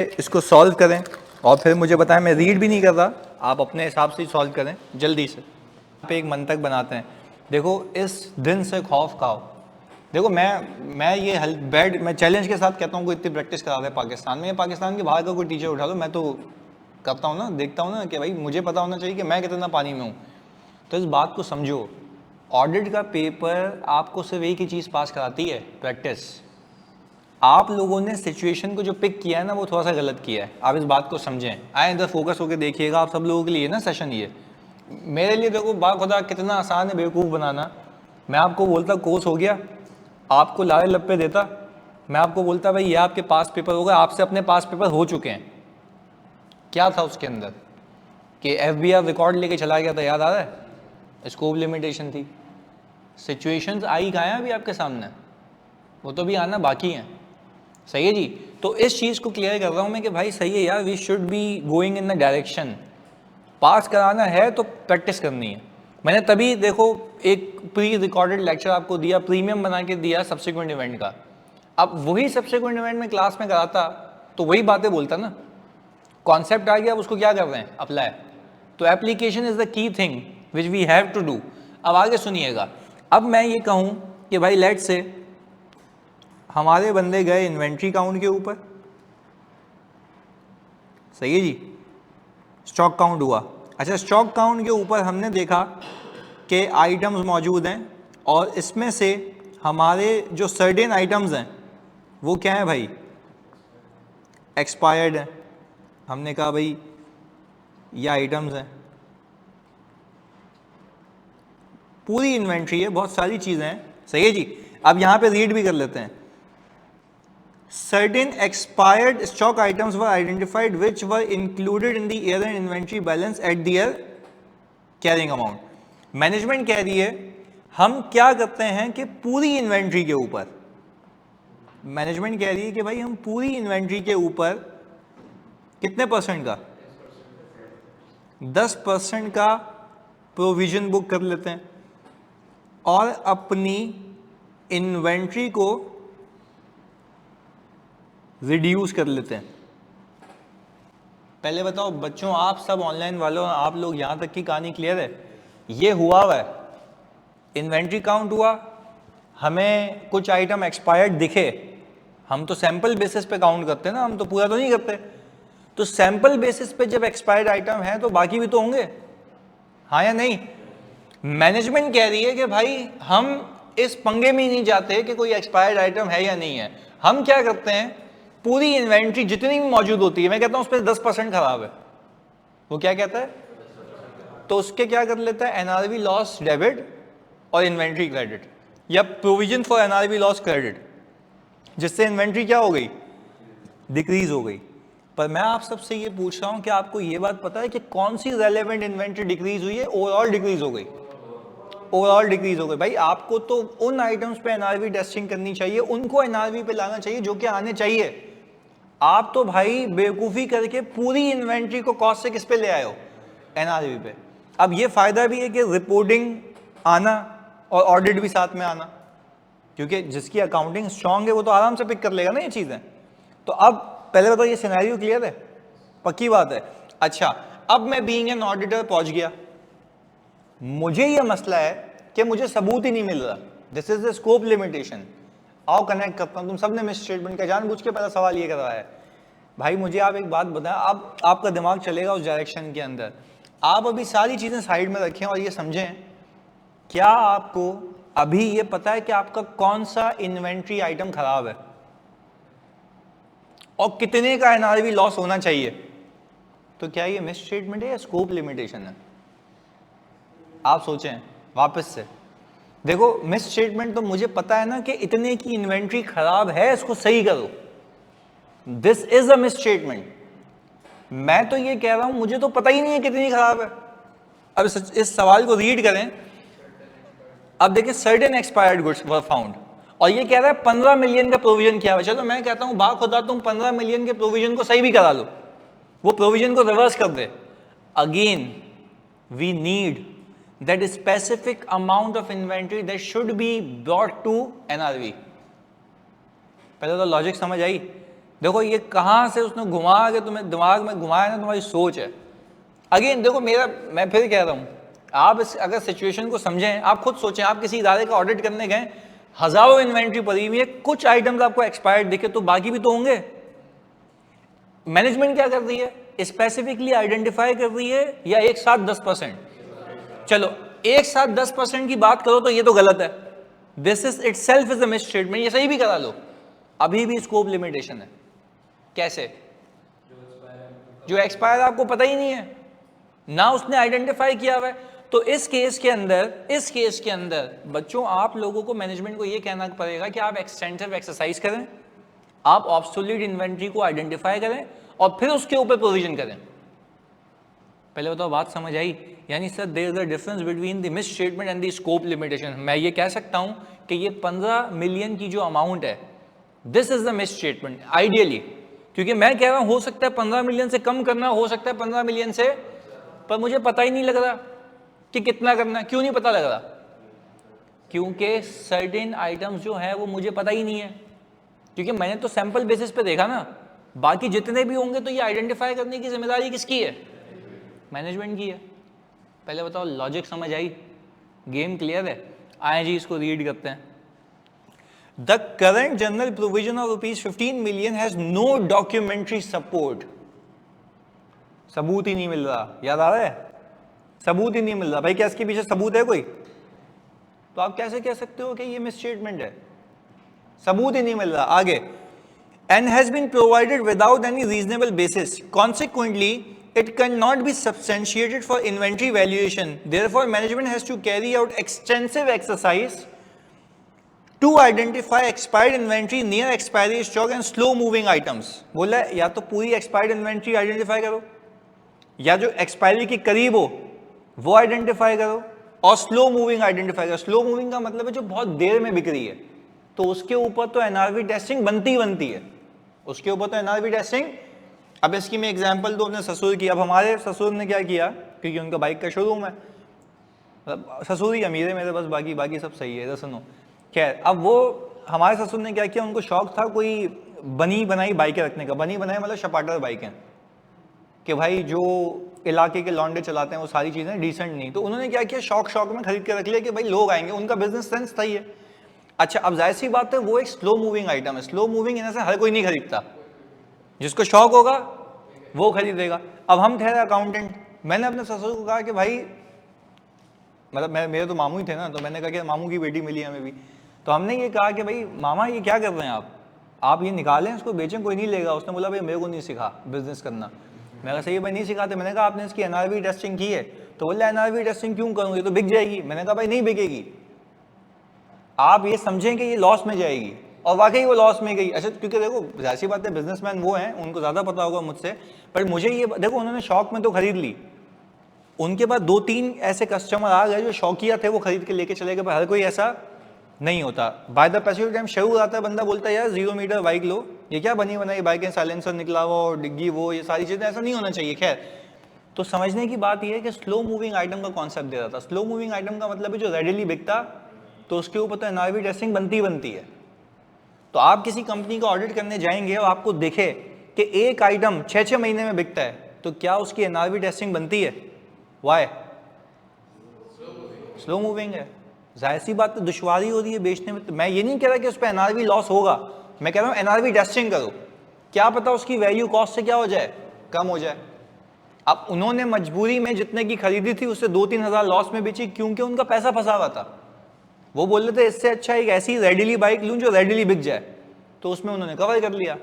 इसको सॉल्व करें और फिर मुझे बताएं। मैं रीड भी नहीं कर रहा, आप अपने हिसाब से सॉल्व करें जल्दी से। यहाँ पे एक मंतक बनाते हैं, देखो इस दिन से खौफ खाओ। देखो मैं ये मैं चैलेंज के साथ कहता हूँ कोई इतनी प्रैक्टिस करा दे पाकिस्तान में, पाकिस्तान के बाहर का कोई टीचर उठा लो, मैं तो करता हूँ ना, देखता हूँ ना कि भाई मुझे पता होना चाहिए कि मैं कितना पानी में हूँ। तो इस बात को समझो, ऑडिट का पेपर आपको सिर्फ एक ही चीज़ पास कराती है, प्रैक्टिस। आप लोगों ने सिचुएशन को जो पिक किया है ना, वो थोड़ा सा गलत किया है। आप इस बात को समझें, आए इधर फोकस होकर देखिएगा। आप सब लोगों के लिए ना सेशन ये, मेरे लिए देखो बा खुदा कितना आसान है बेवकूफ़ बनाना। मैं आपको बोलता कोर्स हो गया, आपको लारे लप्पे देता, मैं आपको बोलता भाई ये आपके पास पेपर होगा, आपसे अपने पास पेपर हो चुके हैं। क्या था उसके अंदर कि FBI रिकॉर्ड लेके चला गया था, याद आ रहा है? स्कोप लिमिटेशन थी। सिचुएशंस आई कहाँ हैं अभी आपके सामने, वो तो भी आना बाकी हैं। सही है जी। तो इस चीज़ को क्लियर कर रहा हूँ मैं कि भाई सही है यार, we should be going in the direction. Pass कराना है तो प्रैक्टिस करनी है। मैंने तभी देखो एक प्री रिकॉर्डेड लेक्चर आपको दिया, प्रीमियम बना के दिया सब्सिक्वेंट इवेंट का। अब वही सब्सिक्वेंट इवेंट में क्लास में कराता तो वही बातें बोलता ना। कॉन्सेप्ट आ गया, अब उसको क्या कर रहे हैं, अप्लाई। तो application is the key thing which we have to do. अब आगे सुनिएगा, अब मैं ये कहूँ कि भाई लेट से हमारे बंदे गए इन्वेंट्री काउंट के ऊपर, सही है जी, स्टॉक काउंट हुआ। अच्छा, स्टॉक काउंट के ऊपर हमने देखा कि आइटम्स मौजूद हैं और इसमें से हमारे जो सर्टेन आइटम्स हैं वो क्या है भाई, एक्सपायर्ड है। हमने कहा भाई ये आइटम्स हैं, पूरी इन्वेंट्री है, बहुत सारी चीज़ें हैं, सही है जी। अब यहाँ पे रीड भी कर लेते हैं। Certain expired stock items were identified which were included in the year-end inventory balance at their carrying amount. Management कह रही है हम क्या करते हैं कि पूरी इन्वेंट्री के ऊपर, मैनेजमेंट कह रही है कि भाई हम पूरी इन्वेंट्री के ऊपर कितने परसेंट का, 10% का प्रोविजन बुक कर लेते हैं और अपनी इन्वेंट्री को रिड्यूस कर लेते हैं। पहले बताओ बच्चों, आप सब ऑनलाइन वालों, आप लोग यहाँ तक की कहानी क्लियर है? ये हुआ है, इन्वेंट्री काउंट हुआ, हमें कुछ आइटम एक्सपायर्ड दिखे, हम तो सैंपल बेसिस पे काउंट करते हैं ना, हम तो पूरा तो नहीं करते। तो सैंपल बेसिस पे जब एक्सपायर्ड आइटम है तो बाकी भी तो होंगे, हाँ या नहीं? मैनेजमेंट कह रही है कि भाई हम इस पंगे में ही नहीं जाते कि कोई एक्सपायर्ड आइटम है या नहीं है। हम क्या करते हैं, पूरी इन्वेंट्री जितनी भी मौजूद होती है, मैं कहता हूं उस पर 10% खराब है, वो क्या कहता है, तो उसके क्या कर लेता है, NRV लॉस डेबिट और इन्वेंट्री क्रेडिट, या provision for NRV loss credit, जिससे इन्वेंट्री क्या हो गई, डिक्रीज हो गई। पर मैं आप सबसे ये पूछ रहा हूं कि आपको ये बात पता है कि कौन सी रेलेवेंट इन्वेंट्री डिक्रीज हुई है, ओवरऑल डिक्रीज हो गई, ओवरऑल डिक्रीज हो गई। भाई आपको तो उन आइटम्स पे NRV टेस्टिंग करनी चाहिए, उनको NRV पे लाना चाहिए जो कि आने चाहिए। आप तो भाई बेवकूफ़ी करके पूरी इन्वेंट्री को कॉस्ट से किस पे ले आए हो, NRV पे। अब ये फायदा भी है कि रिपोर्टिंग आना और ऑडिट भी साथ में आना, क्योंकि जिसकी अकाउंटिंग स्ट्रांग है वो तो आराम से पिक कर लेगा ना ये चीज़ें। तो अब पहले बताओ ये सिनेरियो क्लियर है, पक्की बात है। अच्छा, अब मैं बीइंग एन ऑडिटर पहुंच गया, मुझे ये मसला है कि मुझे सबूत ही नहीं मिल रहा, this is the scope limitation. आओ कनेक्ट करता हूं, तुम सबने मिस स्टेटमेंट का जानबूझ के पहला सवाल ये करवाया है। भाई मुझे आप एक बात बताएं, अब आपका दिमाग चलेगा उस डायरेक्शन के अंदर। आप अभी सारी चीजें साइड में रखें और ये समझें, क्या आपको अभी ये पता है कि आपका कौन सा इन्वेंट्री आइटम खराब है और कितने का NRV लॉस होना चाहिए? तो क्या ये मिस स्टेटमेंट है या स्कोप लिमिटेशन है? आप सोचें वापस से। देखो मिस स्टेटमेंट तो मुझे पता है ना कि इतने की इन्वेंट्री खराब है, इसको सही करो, this is a miss statement. मैं तो ये कह रहा हूं मुझे तो पता ही नहीं है कितनी खराब है। अब इस सवाल को रीड करें, अब देखिए certain expired goods were found, और ये कह रहा है 15 मिलियन का प्रोविजन किया हुआ। चलो मैं कहता हूं बा खुदा तुम 15 मिलियन के प्रोविजन को सही भी करा लो, वो प्रोविजन को रिवर्स कर दे। Again we need that specific amount of inventory that should be brought to NRV। पहले तो लॉजिक समझ आई, देखो ये कहाँ से उसने घुमा के तुम्हें दिमाग में घुमाया ना, तुम्हारी सोच है। अगेन देखो मैं फिर कह रहा हूँ, आप अगर सिचुएशन को समझें, आप खुद सोचें, आप किसी इदारे का ऑडिट करने गए, हजारों इन्वेंट्री पड़ी हुई है, कुछ आइटम्स आपको एक्सपायर्ड दिखे तो बाकी भी तो होंगे। मैनेजमेंट क्या कर रही है, स्पेसिफिकली आइडेंटिफाई कर रही है या एक साथ 10%? चलो एक साथ 10% की बात करो तो ये तो गलत है, this is itself is a misstatement. ये सही भी करा लो, अभी भी स्कोप लिमिटेशन है। कैसे? जो एक्सपायर आपको पता ही नहीं है ना, उसने आइडेंटिफाई किया हुआ है। तो इस केस के अंदर बच्चों, आप लोगों को, मैनेजमेंट को ये कहना पड़ेगा कि आप एक्सटेंसिव एक्सरसाइज करें, आप ऑब्सोल्यूट इन्वेंट्री को आइडेंटिफाई करें और फिर उसके ऊपर प्रोविजन करें। पहले बताओ बात समझ आई? यानी sir there is a difference between the misstatement and the scope limitation. मैं ये कह सकता हूं कि ये 15 मिलियन की जो अमाउंट है, this is the miss statement ideally, क्योंकि मैं कह रहा हूं हो सकता है 15 मिलियन से कम करना, हो सकता है 15 मिलियन से, पर मुझे पता ही नहीं लग रहा कि कितना करना है। क्यों नहीं पता लग रहा? क्योंकि सर्टेन आइटम्स जो है वो मुझे पता ही नहीं है, क्योंकि मैंने तो सैंपल बेसिस पे देखा ना। बाकी जितने भी होंगे तो ये आइडेंटिफाई करने की जिम्मेदारी किसकी है? मैनेजमेंट की है। पहले बताओ लॉजिक समझ आई? गेम क्लियर है? आए जी इसको रीड करते हैं। The current general provision of ₹15 million has no documentary support. सबूत ही नहीं मिल रहा, याद आ रहा है? सबूत ही नहीं मिल रहा भाई। क्या इसके पीछे सबूत है कोई? तो आप कैसे कह सकते हो कि ये मिसस्टेटमेंट है? सबूत ही नहीं मिल रहा। आगे, and has been provided without any reasonable basis. Consequently, it cannot be substantiated for inventory valuation. Therefore, management has to carry out extensive exercise to identify expired inventory, near expiry stock and slow moving items. बोला है या तो पूरी expired inventory identify करो, या जो expiry के करीब हो वो आइडेंटिफाई करो, और स्लो मूविंग आइडेंटिफाई करो। स्लो मूविंग का मतलब है जो बहुत देर में बिक रही है, तो उसके ऊपर तो एनआरवी टेस्टिंग बनती है, उसके ऊपर तो एनआरवी टेस्टिंग। अब इसकी मैं एग्जांपल दो अपने ससुर की। अब हमारे ससुर ने क्या किया, क्योंकि उनका बाइक का शोरूम है, ससुर ही अमीर है मेरे, बस बाकी सब सही है, सुनो। खैर, अब वो हमारे ससुर ने क्या किया, उनको शौक था कोई बनी बनाई बाइकें रखने का। बनी बनाई मतलब शपाटर बाइकें, कि भाई जो इलाके के लॉन्डे चलाते हैं वो सारी चीज़ें डिसेंट नहीं। तो उन्होंने क्या किया, शौक में खरीद के रख लिया कि भाई लोग आएंगे, उनका बिजनेस सेंस था ये। अच्छा, अब जाहिर सी बात है वो एक स्लो मूविंग आइटम है। स्लो मूविंग इन से हर कोई नहीं खरीदता, जिसको शौक होगा वो खरीदेगा। अब हम ठहरे अकाउंटेंट, मैंने अपने ससुर को कहा कि भाई, मतलब मेरे तो मामू ही थे ना, तो मैंने कहा कि मामू की बेटी मिली हमें भी, तो हमने ये कहा कि भाई मामा ये क्या कर रहे हैं आप ये निकालें, इसको बेचें, कोई नहीं लेगा। उसने बोला भाई मेरे को नहीं सिखा बिजनेस करना। मैं कहा सही है भाई, नहीं सिखाते। मैंने कहा आपने इसकी एनआरवी टेस्टिंग की है? तो बोला एनआरवी टेस्टिंग क्यों करूँगी, तो बिक जाएगी। मैंने कहा भाई नहीं बिकेगी, आप ये समझें कि ये लॉस में जाएगी, और वाकई वो लॉस में गई। अच्छा, क्योंकि देखो जाहिर सी बात है बिजनेसमैन वो हैं, उनको ज़्यादा पता होगा मुझसे, पर मुझे ये देखो, उन्होंने शौक में तो खरीद ली, उनके बाद 2-3 ऐसे कस्टमर आ गए जो शौकिया थे, वो खरीद के लेके चले गए। पर हर कोई ऐसा नहीं होता। By the passive time Sharur आता है, बंदा बोलता है यार 0 मीटर बाइक लो, ये क्या बनी बनाई बाइकें, साइलेंसर निकला हुआ और डिग्गी वो, ये सारी चीज़ें, ऐसा नहीं होना चाहिए। खैर, तो समझने की बात यह है कि स्लो मूविंग आइटम का कॉन्सेप्ट दे रहा था। स्लो मूविंग आइटम का मतलब है जो रेडिली बिकता, तो उसके ऊपर तो एनआरवी टेस्टिंग बनती है। तो आप किसी कंपनी का ऑडिट करने जाएंगे और आपको देखे कि एक आइटम 6-6 महीने में बिकता है, तो क्या उसकी एनआरवी टेस्टिंग बनती है? वाई? स्लो मूविंग है। जाहिर सी बात, तो दुश्वारी हो रही है बेचने में। तो मैं ये नहीं कह रहा कि उस पर एनआरवी लॉस होगा, मैं कह रहा हूँ एनआरवी टेस्टिंग करो, क्या पता उसकी वैल्यू कॉस्ट से क्या हो जाए, कम हो जाए। अब उन्होंने मजबूरी में जितने की खरीदी थी उससे 2-3 हज़ार लॉस में बेची, क्योंकि उनका पैसा फंसा हुआ था। वो बोल रहे थे इससे अच्छा एक ऐसी रेडिली बाइक लूँ जो रेडिली बिक जाए, तो उसमें उन्होंने कवर कर लिया।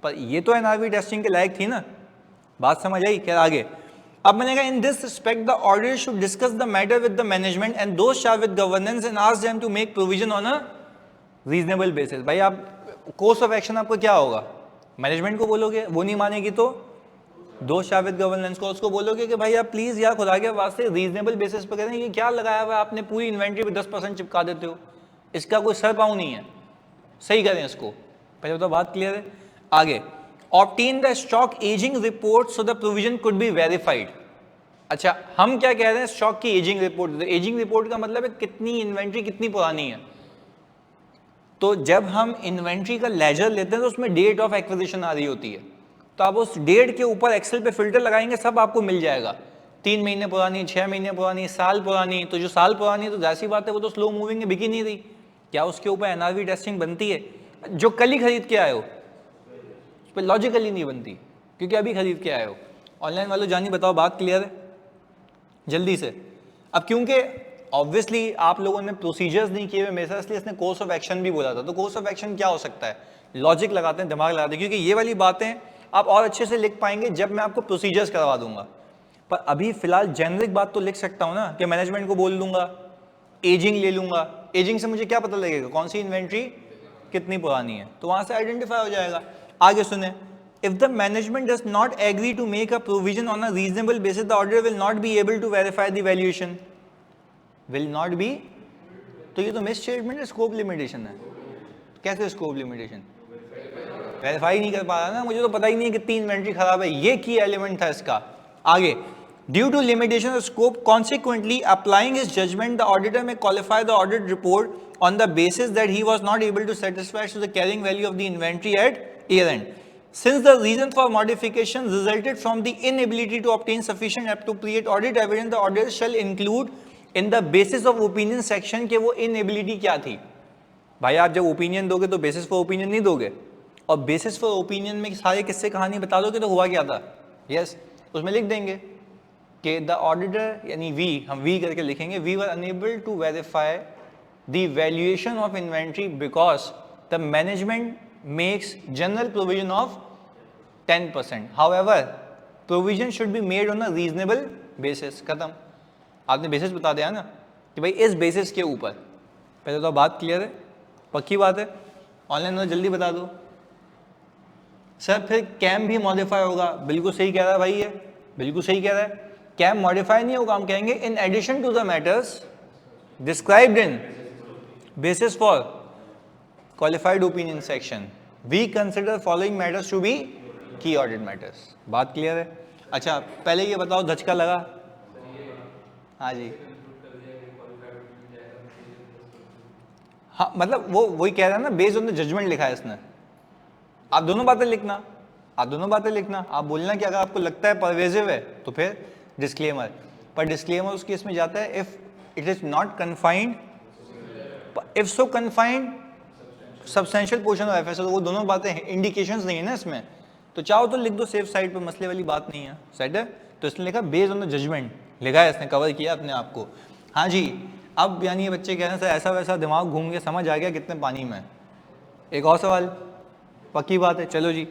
पर ये तो एनआरवी टेस्टिंग के लायक थी ना। बात समझ आई? क्या आगे? अब मैंने कहा in this respect the auditor should discuss the matter with the management and those charge with governance and ask them to make provision on a reasonable basis. भाई आप कोर्स ऑफ एक्शन आपको क्या होगा? मैनेजमेंट को बोलोगे, वो नहीं मानेगी तो दोष चार्ज विद गवर्नेंस को, उसको बोलोगे कि भाई आप प्लीज यार खुदा के वास्ते रीजनेबल बेसिस पर करें, ये क्या लगाया हुआ है आपने, पूरी इन्वेंट्री पे 10% चिपका देते हो, इसका कोई सर पाँव नहीं है, सही करें इसको। पहले तो बात क्लियर है। आगे, obtain the stock ageing report so the provision could be verified. अच्छा, हम क्या कह रहे हैं, स्टॉक की एजिंग रिपोर्ट। एजिंग रिपोर्ट का मतलब है कितनी इन्वेंट्री कितनी पुरानी है। तो जब हम इन्वेंट्री का लेजर लेते हैं तो उसमें डेट ऑफ एक्विजिशन आ रही होती है, तो आप उस डेट के ऊपर एक्सेल पे फिल्टर लगाएंगे, सब आपको मिल जाएगा, 3 महीने पुरानी, 6 महीने पुरानी, साल पुरानी। तो जो साल पुरानी है तो जाहिर सी बात है वो तो स्लो मूविंग है, बिकी नहीं रही, क्या उसके ऊपर एनआरवी टेस्टिंग बनती है? जो कल ही खरीद के आए हो उस पर लॉजिकली नहीं बनती, क्योंकि अभी खरीद के आए हो। ऑनलाइन वालों जानी बताओ, बात क्लियर है जल्दी से? अब क्योंकि ऑब्वियसली आप लोगों ने प्रोसीजर्स नहीं किए हुए मेरे साथ, इसलिए इसने कोर्स ऑफ एक्शन भी बोला था। तो कोर्स ऑफ एक्शन क्या हो सकता है? लॉजिक लगाते हैं, दिमाग लगाते हैं, क्योंकि ये वाली बातें आप और अच्छे से लिख पाएंगे जब मैं आपको प्रोसीजर्स करवा दूंगा। पर अभी फिलहाल जेनरिक बात तो लिख सकता हूं ना, कि मैनेजमेंट को बोल दूंगा, एजिंग ले लूंगा, एजिंग से मुझे क्या पता लगेगा कौन सी इन्वेंट्री कितनी पुरानी है, तो वहां से आइडेंटिफाई हो जाएगा। आगे सुने, if the management does not agree to make a provision on a reasonable basis the auditor will not be able to verify the valuation. Will not be, तो ये तो मिस स्टेटमेंट है, स्कोप लिमिटेशन है। कैसे scope limitation? Verify नहीं कर पा रहा ना, मुझे तो पता ही नहीं है कितनी इन्वेंट्री खराब है, ये की एलिमेंट था इसका। आगे, due to limitation of scope consequently applying his judgement the auditor may qualify the audit report on the basis that he was not able to satisfy to the carrying value of the inventory at year end. Since the reason for modification resulted from the inability to obtain sufficient appropriate audit evidence, the auditor shall include in the basis of opinion section कि वो inability क्या थी। भाई आप जब opinion दोगे तो basis for opinion नहीं दोगे, और बेसिस फॉर ओपिनियन में सारे किस्से कहानी बता दोगे तो हुआ क्या था। यस, उसमें लिख देंगे कि द ऑडिटर, यानी वी, हम वी करके लिखेंगे, we were unable to verify the valuation of inventory because the management makes general provision of 10%. However, provision should be made on a reasonable basis. खत्म, आपने बेसिस बता दिया ना कि भाई इस बेसिस के ऊपर। पहले तो बात क्लियर है, पक्की बात है? ऑनलाइन में जल्दी बता दो सर। फिर कैम भी मॉडिफाई होगा, बिल्कुल सही कह रहा है भाई, ये बिल्कुल सही कह रहा है। कैम मॉडिफाई नहीं होगा, हम कहेंगे in addition to the matters described in basis for qualified opinion section we consider following matters to be key audit matters। बात क्लियर है? अच्छा पहले ये बताओ, धचका लगा? हाँ जी, हाँ मतलब वो वही कह रहा है ना, बेस्ड ऑन द जजमेंट लिखा है इसने। आप दोनों बातें लिखना, आप दोनों बातें लिखना। आप बोलना कि अगर आपको लगता है परवेजिव है तो फिर डिस्क्लेमर, पर डिस्क्लेमर उस केस में जाता है if it is not confined, if so confined substantial portion of FSO. वो दोनों बातें इंडिकेशंस नहीं है ना इसमें, तो चाहो तो लिख दो सेफ साइड पे, मसले वाली बात नहीं है। सेट है? तो इसने लिखा बेस्ड ऑन द जजमेंट, लिखा है इसने, कवर किया अपने आप को। हाँ जी, अब यानी ये बच्चे कह रहे हैं सर ऐसा वैसा दिमाग घूम के समझ आ गया कितने पानी में। एक और सवाल, पक्की बात है? चलो जी।